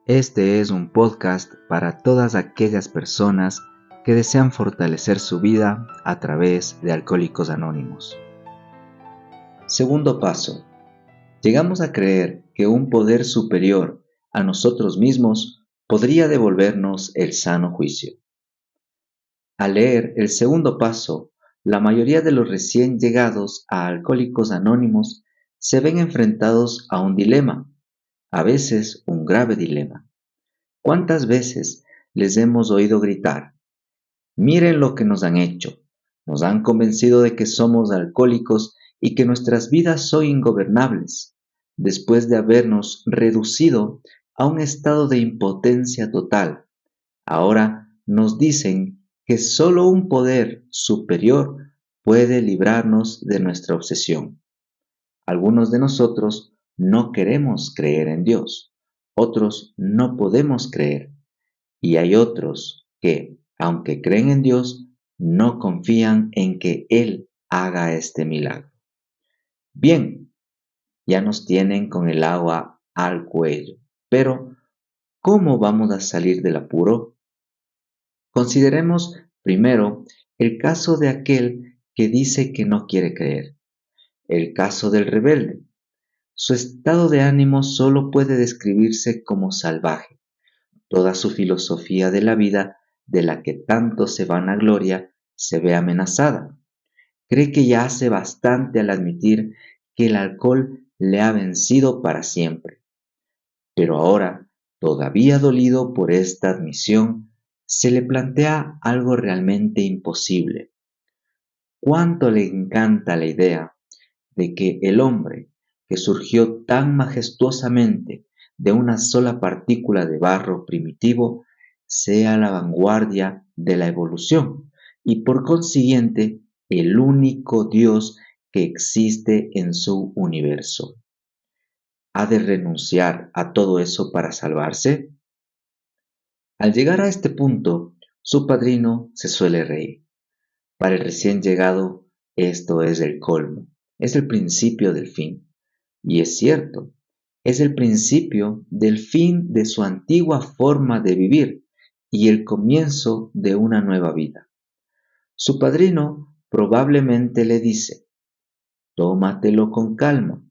Este es un podcast para todas aquellas personas que desean fortalecer su vida a través de Alcohólicos Anónimos. Segundo paso. Llegamos a creer que un poder superior a nosotros mismos podría devolvernos el sano juicio. Al leer el segundo paso, la mayoría de los recién llegados a Alcohólicos Anónimos se ven enfrentados a un dilema, a veces un grave dilema. ¿Cuántas veces les hemos oído gritar: "Miren lo que nos han hecho, nos han convencido de que somos alcohólicos y que nuestras vidas son ingobernables", después de habernos reducido a un estado de impotencia total? Ahora nos dicen que solo un poder superior puede librarnos de nuestra obsesión. Algunos de nosotros no queremos creer en Dios, otros no podemos creer. Y hay otros que, aunque creen en Dios, no confían en que Él haga este milagro. Bien, ya nos tienen con el agua al cuello, pero ¿cómo vamos a salir del apuro? Consideremos primero el caso de aquel que dice que no quiere creer, el caso del rebelde. Su estado de ánimo solo puede describirse como salvaje. Toda su filosofía de la vida, de la que tanto se vanagloria, se ve amenazada. Cree que ya hace bastante al admitir que el alcohol le ha vencido para siempre. Pero ahora, todavía dolido por esta admisión, se le plantea algo realmente imposible. ¿Cuánto le encanta la idea de que el hombre, que surgió tan majestuosamente de una sola partícula de barro primitivo, sea la vanguardia de la evolución y por consiguiente el único Dios que existe en su universo? ¿Ha de renunciar a todo eso para salvarse? Al llegar a este punto, su padrino se suele reír. Para el recién llegado, esto es el colmo, es el principio del fin. Y es cierto, es el principio del fin de su antigua forma de vivir y el comienzo de una nueva vida. Su padrino probablemente le dice: tómatelo con calma,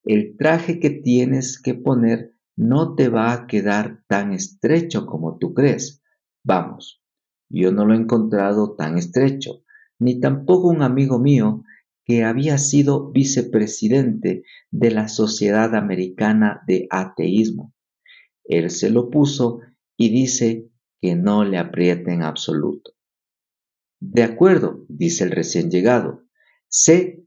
el traje que tienes que poner no te va a quedar tan estrecho como tú crees. Vamos, yo no lo he encontrado tan estrecho, ni tampoco un amigo mío que había sido vicepresidente de la Sociedad Americana de Ateísmo. Él se lo puso y dice que no le aprieta en absoluto. De acuerdo, dice el recién llegado, sé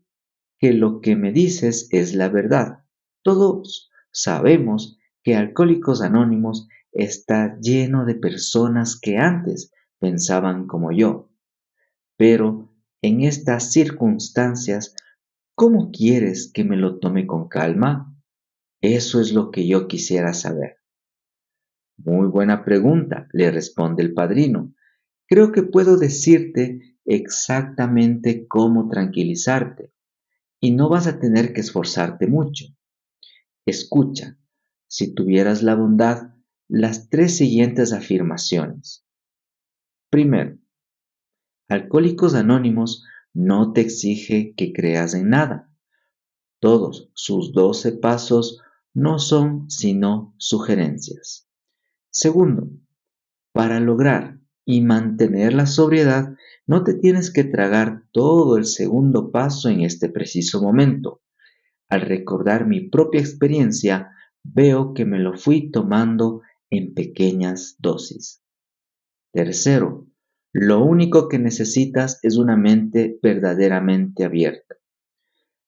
que lo que me dices es la verdad. Todos sabemos que Alcohólicos Anónimos está lleno de personas que antes pensaban como yo. Pero en estas circunstancias, ¿cómo quieres que me lo tome con calma? Eso es lo que yo quisiera saber. Muy buena pregunta, le responde el padrino. Creo que puedo decirte exactamente cómo tranquilizarte y no vas a tener que esforzarte mucho. Escucha, si tuvieras la bondad, las 3 siguientes afirmaciones. Primero, Alcohólicos Anónimos no te exige que creas en nada. Todos sus 12 pasos no son sino sugerencias. Segundo, para lograr y mantener la sobriedad, no te tienes que tragar todo el segundo paso en este preciso momento. Al recordar mi propia experiencia, veo que me lo fui tomando en pequeñas dosis. Tercero, lo único que necesitas es una mente verdaderamente abierta.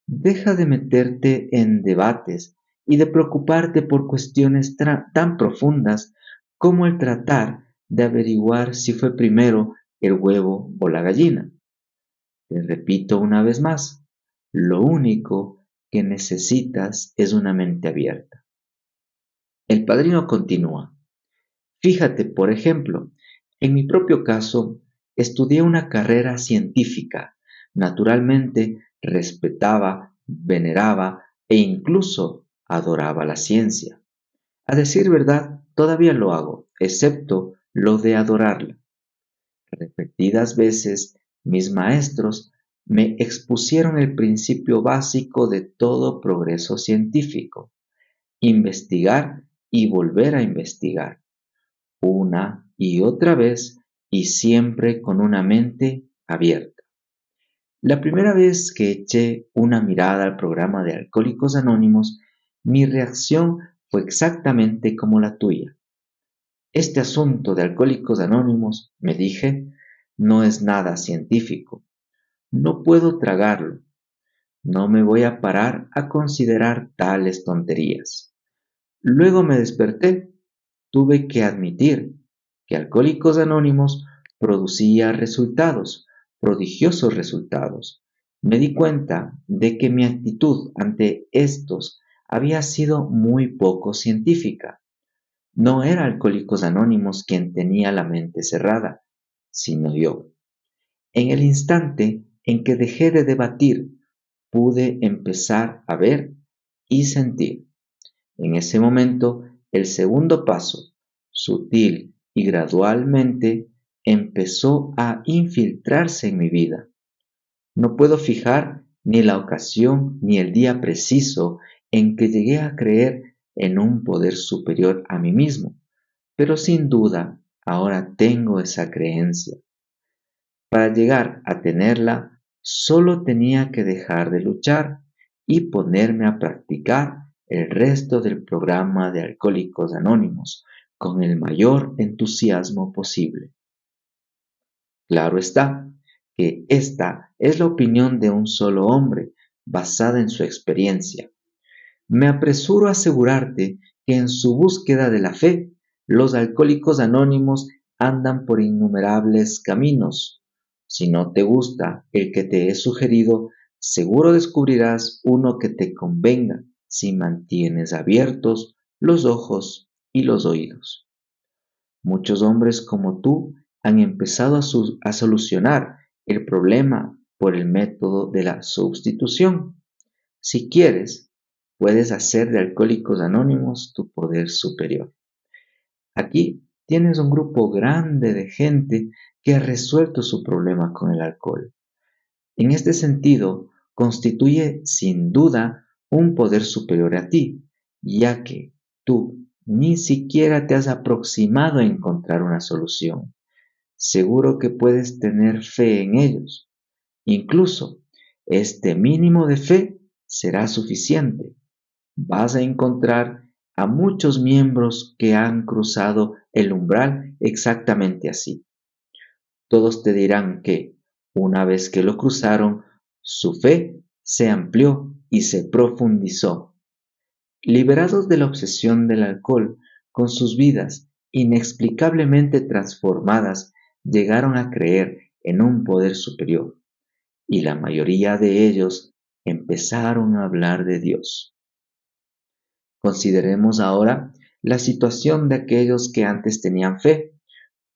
Deja de meterte en debates y de preocuparte por cuestiones tan profundas como el tratar de averiguar si fue primero el huevo o la gallina. Te repito una vez más, lo único que necesitas es una mente abierta. El padrino continúa. Fíjate, por ejemplo, en mi propio caso, estudié una carrera científica. Naturalmente, respetaba, veneraba e incluso adoraba la ciencia. A decir verdad, todavía lo hago, excepto lo de adorarla. Repetidas veces, mis maestros me expusieron el principio básico de todo progreso científico: investigar y volver a investigar, una y otra vez, y siempre con una mente abierta. La primera vez que eché una mirada al programa de Alcohólicos Anónimos, mi reacción fue exactamente como la tuya. Este asunto de Alcohólicos Anónimos, me dije, no es nada científico. No puedo tragarlo. No me voy a parar a considerar tales tonterías. Luego me desperté. Tuve que admitir que Alcohólicos Anónimos producía resultados, prodigiosos resultados. Me di cuenta de que mi actitud ante estos había sido muy poco científica. No era Alcohólicos Anónimos quien tenía la mente cerrada, sino yo. En el instante en que dejé de debatir, pude empezar a ver y sentir. En ese momento, el segundo paso, sutil y gradualmente, empezó a infiltrarse en mi vida. No puedo fijar ni la ocasión ni el día preciso en que llegué a creer en un poder superior a mí mismo, pero sin duda ahora tengo esa creencia. Para llegar a tenerla, solo tenía que dejar de luchar y ponerme a practicar el resto del programa de Alcohólicos Anónimos con el mayor entusiasmo posible. Claro está que esta es la opinión de un solo hombre, basada en su experiencia. Me apresuro a asegurarte que en su búsqueda de la fe, los Alcohólicos Anónimos andan por innumerables caminos. Si no te gusta el que te he sugerido, seguro descubrirás uno que te convenga si mantienes abiertos los ojos y los oídos. Muchos hombres como tú han empezado a solucionar el problema por el método de la sustitución. Si quieres, puedes hacer de Alcohólicos Anónimos tu poder superior. Aquí tienes un grupo grande de gente que ha resuelto su problema con el alcohol. En este sentido, constituye sin duda un poder superior a ti, ya que tú ni siquiera te has aproximado a encontrar una solución. Seguro que puedes tener fe en ellos. Incluso, este mínimo de fe será suficiente. Vas a encontrar a muchos miembros que han cruzado el umbral exactamente así. Todos te dirán que, una vez que lo cruzaron, su fe se amplió y se profundizó. Liberados de la obsesión del alcohol, con sus vidas inexplicablemente transformadas, llegaron a creer en un poder superior, y la mayoría de ellos empezaron a hablar de Dios. Consideremos ahora la situación de aquellos que antes tenían fe,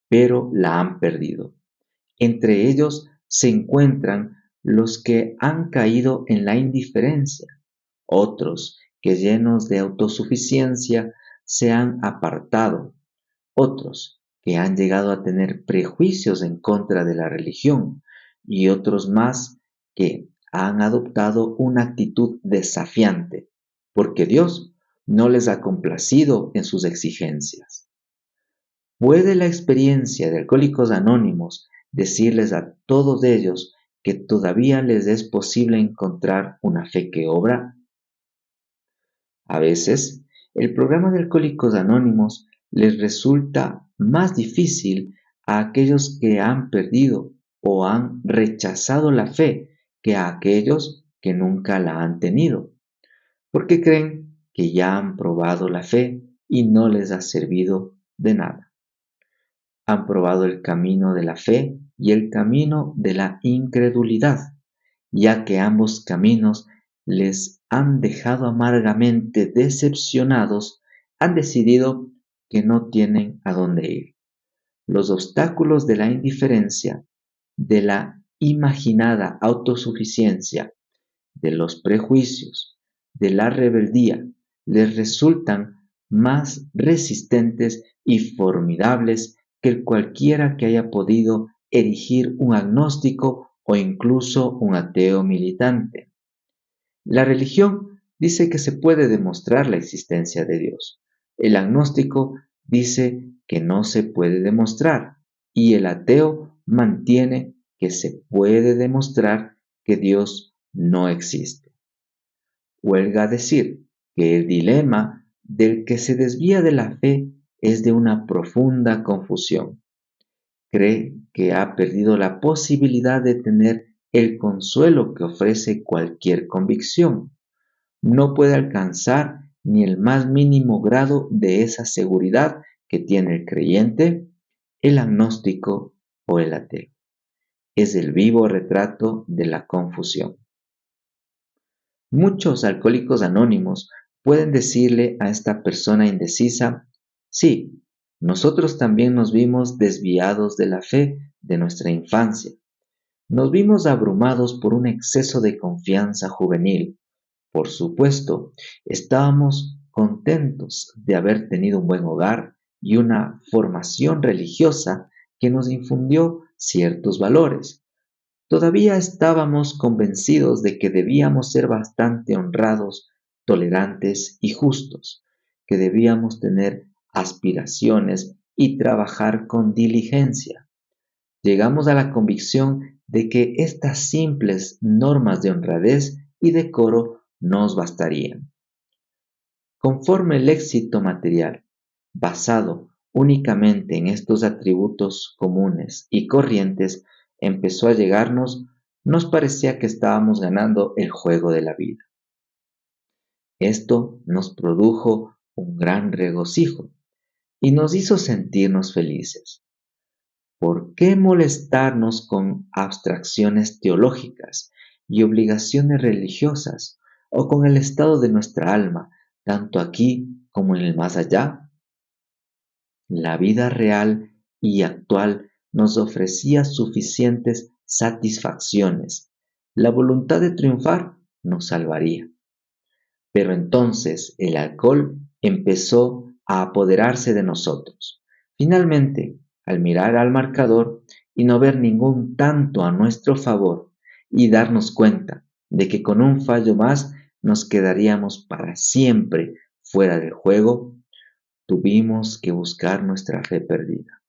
pero la han perdido. Entre ellos se encuentran los que han caído en la indiferencia, otros que llenos de autosuficiencia se han apartado, otros que han llegado a tener prejuicios en contra de la religión y otros más que han adoptado una actitud desafiante, porque Dios no les ha complacido en sus exigencias. ¿Puede la experiencia de Alcohólicos Anónimos decirles a todos ellos que todavía les es posible encontrar una fe que obra? A veces, el programa de Alcohólicos Anónimos les resulta más difícil a aquellos que han perdido o han rechazado la fe que a aquellos que nunca la han tenido, porque creen que ya han probado la fe y no les ha servido de nada. Han probado el camino de la fe y el camino de la incredulidad, ya que ambos caminos les han dejado amargamente decepcionados, han decidido que no tienen a dónde ir. Los obstáculos de la indiferencia, de la imaginada autosuficiencia, de los prejuicios, de la rebeldía, les resultan más resistentes y formidables que cualquiera que haya podido erigir un agnóstico o incluso un ateo militante. La religión dice que se puede demostrar la existencia de Dios. El agnóstico dice que no se puede demostrar y el ateo mantiene que se puede demostrar que Dios no existe. Huelga decir que el dilema del que se desvía de la fe es de una profunda confusión. Cree que ha perdido la posibilidad de tener el consuelo que ofrece cualquier convicción. No puede alcanzar ni el más mínimo grado de esa seguridad que tiene el creyente, el agnóstico o el ateo. Es el vivo retrato de la confusión. Muchos alcohólicos anónimos pueden decirle a esta persona indecisa: sí, nosotros también nos vimos desviados de la fe de nuestra infancia. Nos vimos abrumados por un exceso de confianza juvenil. Por supuesto, estábamos contentos de haber tenido un buen hogar y una formación religiosa que nos infundió ciertos valores. Todavía estábamos convencidos de que debíamos ser bastante honrados, tolerantes y justos, que debíamos tener aspiraciones y trabajar con diligencia. Llegamos a la convicción de que estas simples normas de honradez y decoro nos bastarían. Conforme el éxito material, basado únicamente en estos atributos comunes y corrientes, empezó a llegarnos, nos parecía que estábamos ganando el juego de la vida. Esto nos produjo un gran regocijo y nos hizo sentirnos felices. ¿Por qué molestarnos con abstracciones teológicas y obligaciones religiosas o con el estado de nuestra alma, tanto aquí como en el más allá? La vida real y actual nos ofrecía suficientes satisfacciones. La voluntad de triunfar nos salvaría. Pero entonces el alcohol empezó a apoderarse de nosotros. Finalmente, al mirar al marcador y no ver ningún tanto a nuestro favor y darnos cuenta de que con un fallo más nos quedaríamos para siempre fuera del juego, tuvimos que buscar nuestra fe perdida.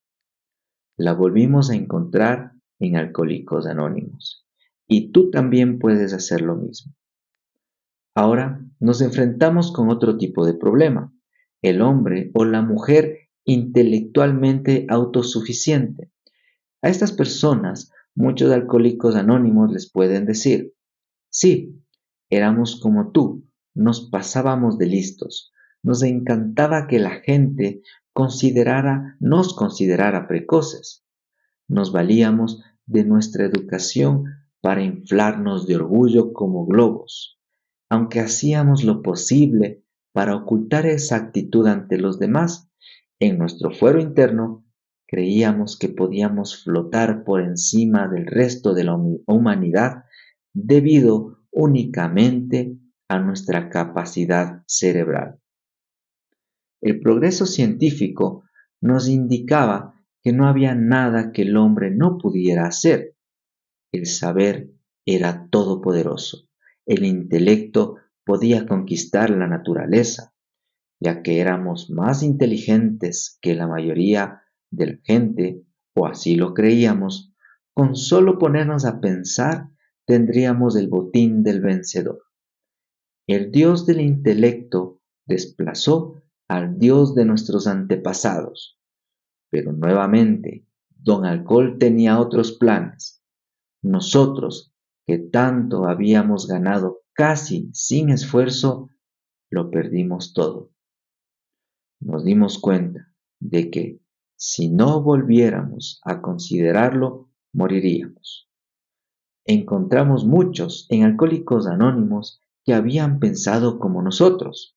La volvimos a encontrar en Alcohólicos Anónimos. Y tú también puedes hacer lo mismo. Ahora nos enfrentamos con otro tipo de problema: el hombre o la mujer intelectualmente autosuficiente. A estas personas, muchos alcohólicos anónimos les pueden decir: sí, éramos como tú, nos pasábamos de listos, nos encantaba que la gente nos considerara precoces, nos valíamos de nuestra educación para inflarnos de orgullo como globos. Aunque hacíamos lo posible para ocultar esa actitud ante los demás, en nuestro fuero interno creíamos que podíamos flotar por encima del resto de la humanidad debido únicamente a nuestra capacidad cerebral. El progreso científico nos indicaba que no había nada que el hombre no pudiera hacer. El saber era todopoderoso. El intelecto podía conquistar la naturaleza, ya que éramos más inteligentes que la mayoría de la gente, o así lo creíamos. Con solo ponernos a pensar, tendríamos el botín del vencedor. El Dios del intelecto desplazó al Dios de nuestros antepasados. Pero nuevamente, Don Alcohol tenía otros planes. Nosotros, que tanto habíamos ganado casi sin esfuerzo, lo perdimos todo. Nos dimos cuenta de que si no volviéramos a considerarlo, moriríamos. Encontramos muchos en Alcohólicos Anónimos que habían pensado como nosotros.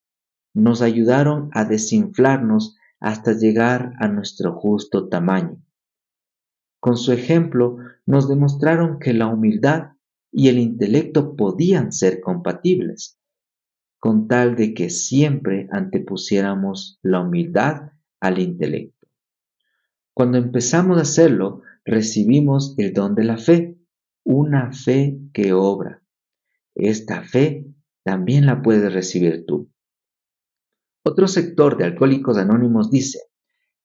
Nos ayudaron a desinflarnos hasta llegar a nuestro justo tamaño. Con su ejemplo nos demostraron que la humildad y el intelecto podían ser compatibles. con tal de que siempre antepusiéramos la humildad al intelecto. Cuando empezamos a hacerlo, recibimos el don de la fe, una fe que obra. Esta fe también la puedes recibir tú. Otro sector de Alcohólicos Anónimos dice: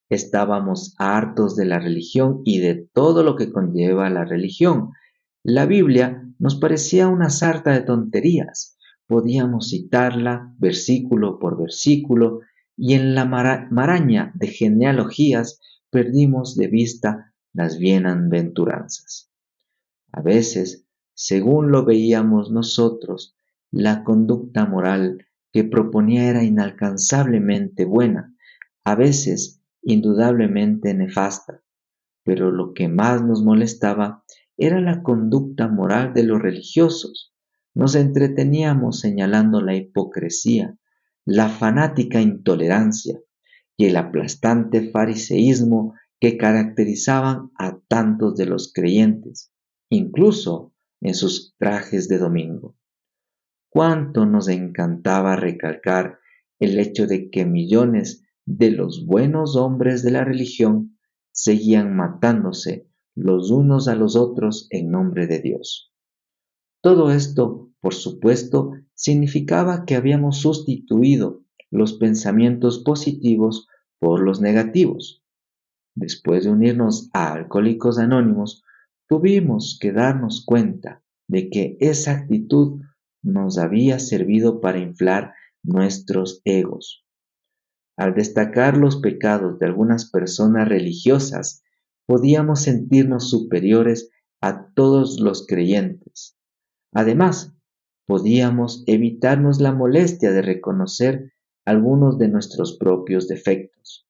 estábamos hartos de la religión y de todo lo que conlleva la religión. La Biblia nos parecía una sarta de tonterías. Podíamos citarla versículo por versículo y en la maraña de genealogías perdimos de vista las bienaventuranzas. A veces, según lo veíamos nosotros, la conducta moral que proponía era inalcanzablemente buena, a veces indudablemente nefasta, pero lo que más nos molestaba era la conducta moral de los religiosos. Nos entreteníamos señalando la hipocresía, la fanática intolerancia y el aplastante fariseísmo que caracterizaban a tantos de los creyentes, incluso en sus trajes de domingo. Cuánto nos encantaba recalcar el hecho de que millones de los buenos hombres de la religión seguían matándose los unos a los otros en nombre de Dios. Todo esto, por supuesto, significaba que habíamos sustituido los pensamientos positivos por los negativos. Después de unirnos a Alcohólicos Anónimos, tuvimos que darnos cuenta de que esa actitud nos había servido para inflar nuestros egos. Al destacar los pecados de algunas personas religiosas, podíamos sentirnos superiores a todos los creyentes. Además, podíamos evitarnos la molestia de reconocer algunos de nuestros propios defectos.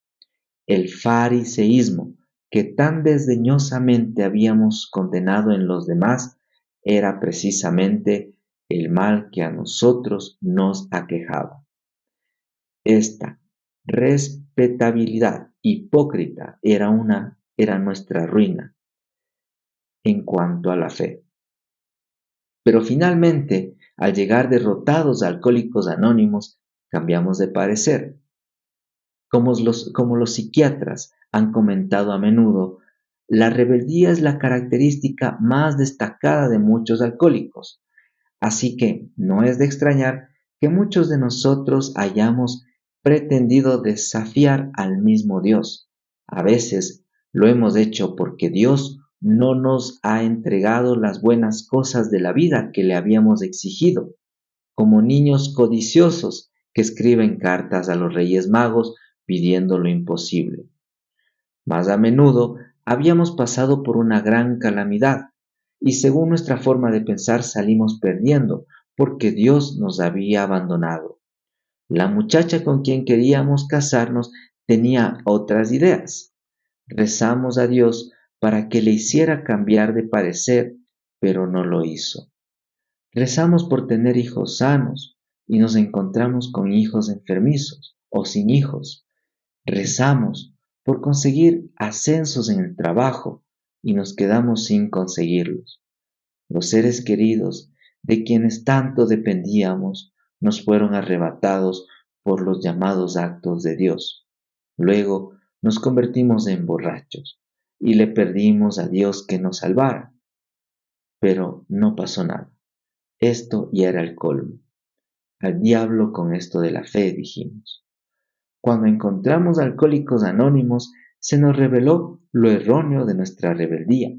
El fariseísmo que tan desdeñosamente habíamos condenado en los demás era precisamente el mal que a nosotros nos aquejaba. Esta respetabilidad hipócrita era nuestra ruina en cuanto a la fe. Pero finalmente, al llegar derrotados a Alcohólicos Anónimos, cambiamos de parecer. Como los psiquiatras han comentado a menudo, la rebeldía es la característica más destacada de muchos alcohólicos. Así que no es de extrañar que muchos de nosotros hayamos pretendido desafiar al mismo Dios. A veces lo hemos hecho porque Dios no nos ha entregado las buenas cosas de la vida que le habíamos exigido, como niños codiciosos que escriben cartas a los Reyes Magos pidiendo lo imposible. Más a menudo habíamos pasado por una gran calamidad y según nuestra forma de pensar salimos perdiendo porque Dios nos había abandonado. La muchacha con quien queríamos casarnos tenía otras ideas. Rezamos a Dios para que le hiciera cambiar de parecer, pero no lo hizo. Rezamos por tener hijos sanos y nos encontramos con hijos enfermizos o sin hijos. Rezamos por conseguir ascensos en el trabajo y nos quedamos sin conseguirlos. Los seres queridos de quienes tanto dependíamos nos fueron arrebatados por los llamados actos de Dios. Luego nos convertimos en borrachos y le pedimos a Dios que nos salvara. Pero no pasó nada. Esto ya era el colmo. Al diablo con esto de la fe, dijimos. Cuando encontramos Alcohólicos Anónimos, se nos reveló lo erróneo de nuestra rebeldía.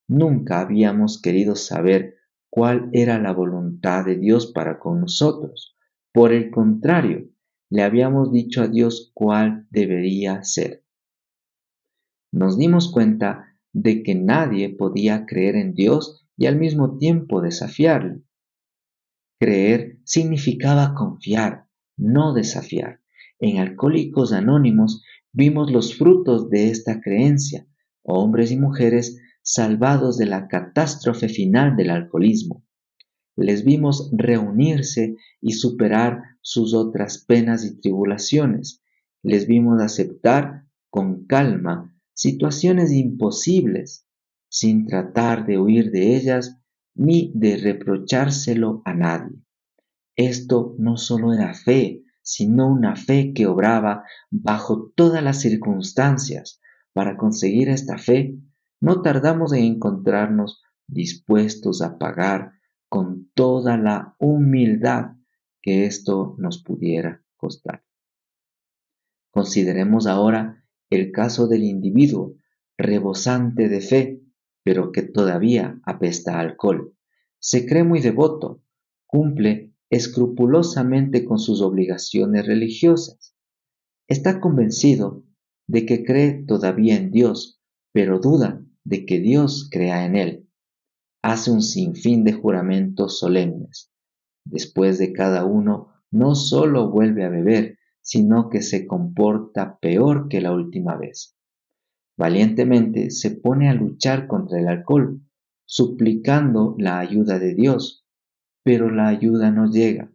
Nunca habíamos querido saber cuál era la voluntad de Dios para con nosotros. Por el contrario, le habíamos dicho a Dios cuál debería ser. Nos dimos cuenta de que nadie podía creer en Dios y al mismo tiempo desafiarle. Creer significaba confiar, no desafiar. En Alcohólicos Anónimos vimos los frutos de esta creencia, hombres y mujeres salvados de la catástrofe final del alcoholismo. Les vimos reunirse y superar sus otras penas y tribulaciones. Les vimos aceptar con calma situaciones imposibles, sin tratar de huir de ellas ni de reprochárselo a nadie. Esto no solo era fe, sino una fe que obraba bajo todas las circunstancias. Para conseguir esta fe, no tardamos en encontrarnos dispuestos a pagar con toda la humildad que esto nos pudiera costar. Consideremos ahora el caso del individuo rebosante de fe, pero que todavía apesta a alcohol. Se cree muy devoto, cumple escrupulosamente con sus obligaciones religiosas. Está convencido de que cree todavía en Dios, pero duda de que Dios crea en él. Hace un sinfín de juramentos solemnes. Después de cada uno, no solo vuelve a beber, sino que se comporta peor que la última vez. Valientemente se pone a luchar contra el alcohol, suplicando la ayuda de Dios, pero la ayuda no llega.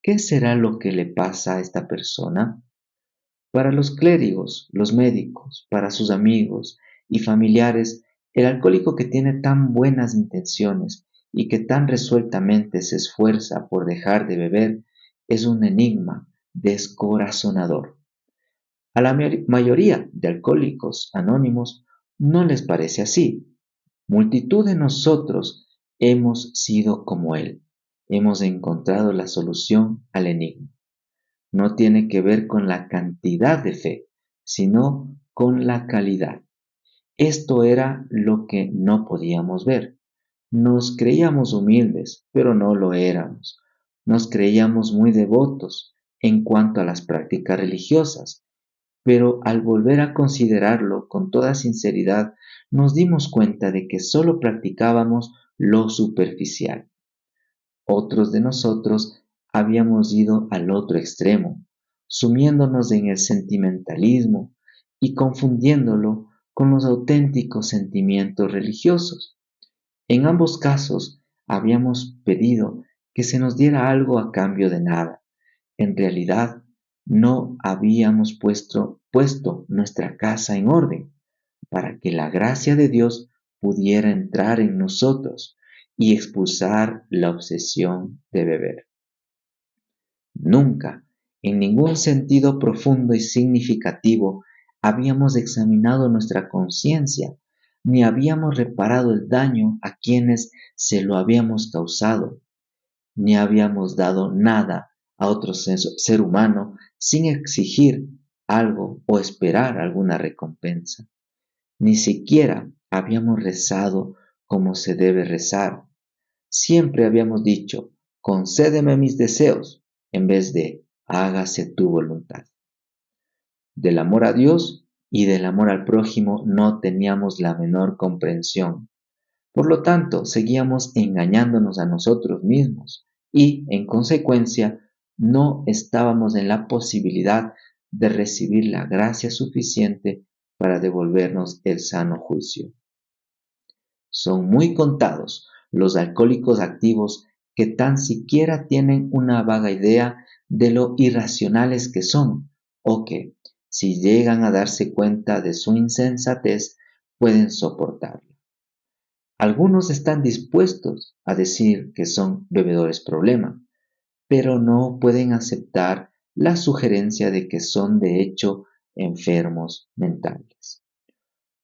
¿Qué será lo que le pasa a esta persona? Para los clérigos, los médicos, para sus amigos y familiares, el alcohólico que tiene tan buenas intenciones y que tan resueltamente se esfuerza por dejar de beber es un enigma descorazonador. A la mayoría de alcohólicos anónimos no les parece así. Multitud de nosotros hemos sido como él. Hemos encontrado la solución al enigma. No tiene que ver con la cantidad de fe, sino con la calidad. Esto era lo que no podíamos ver. Nos creíamos humildes, pero no lo éramos. Nos creíamos muy devotos en cuanto a las prácticas religiosas, pero al volver a considerarlo con toda sinceridad, nos dimos cuenta de que solo practicábamos lo superficial. Otros de nosotros habíamos ido al otro extremo, sumiéndonos en el sentimentalismo y confundiéndolo con los auténticos sentimientos religiosos. En ambos casos habíamos pedido que se nos diera algo a cambio de nada. En realidad, no habíamos puesto nuestra casa en orden para que la gracia de Dios pudiera entrar en nosotros y expulsar la obsesión de beber. Nunca, en ningún sentido profundo y significativo, habíamos examinado nuestra conciencia, ni habíamos reparado el daño a quienes se lo habíamos causado, ni habíamos dado nada a otro ser humano sin exigir algo o esperar alguna recompensa. Ni siquiera habíamos rezado como se debe rezar. Siempre habíamos dicho, concédeme mis deseos, en vez de hágase tu voluntad. Del amor a Dios y del amor al prójimo no teníamos la menor comprensión. Por lo tanto, seguíamos engañándonos a nosotros mismos y, en consecuencia, no estábamos en la posibilidad de recibir la gracia suficiente para devolvernos el sano juicio. Son muy contados los alcohólicos activos que tan siquiera tienen una vaga idea de lo irracionales que son, o que, si llegan a darse cuenta de su insensatez, pueden soportarla. Algunos están dispuestos a decir que son bebedores problema, pero no pueden aceptar la sugerencia de que son de hecho enfermos mentales.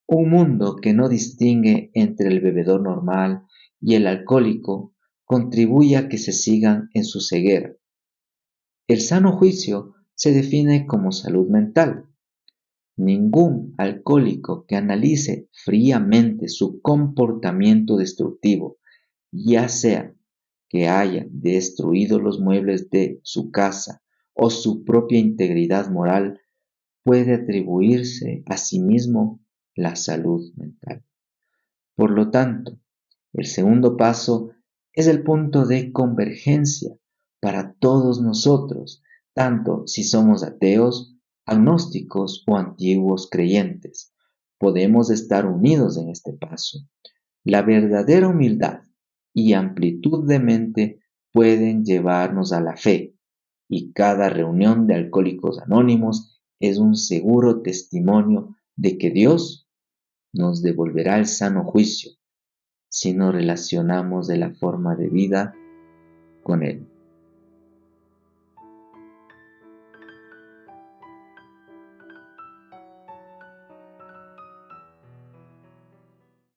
Un mundo que no distingue entre el bebedor normal y el alcohólico contribuye a que se sigan en su ceguera. El sano juicio se define como salud mental. Ningún alcohólico que analice fríamente su comportamiento destructivo, ya sea que haya destruido los muebles de su casa o su propia integridad moral, puede atribuirse a sí mismo la salud mental. Por lo tanto, el segundo paso es el punto de convergencia para todos nosotros, tanto si somos ateos, agnósticos o antiguos creyentes. Podemos estar unidos en este paso. La verdadera humildad y amplitud de mente pueden llevarnos a la fe, y cada reunión de alcohólicos anónimos es un seguro testimonio de que Dios nos devolverá el sano juicio si nos relacionamos de la forma de vida con Él.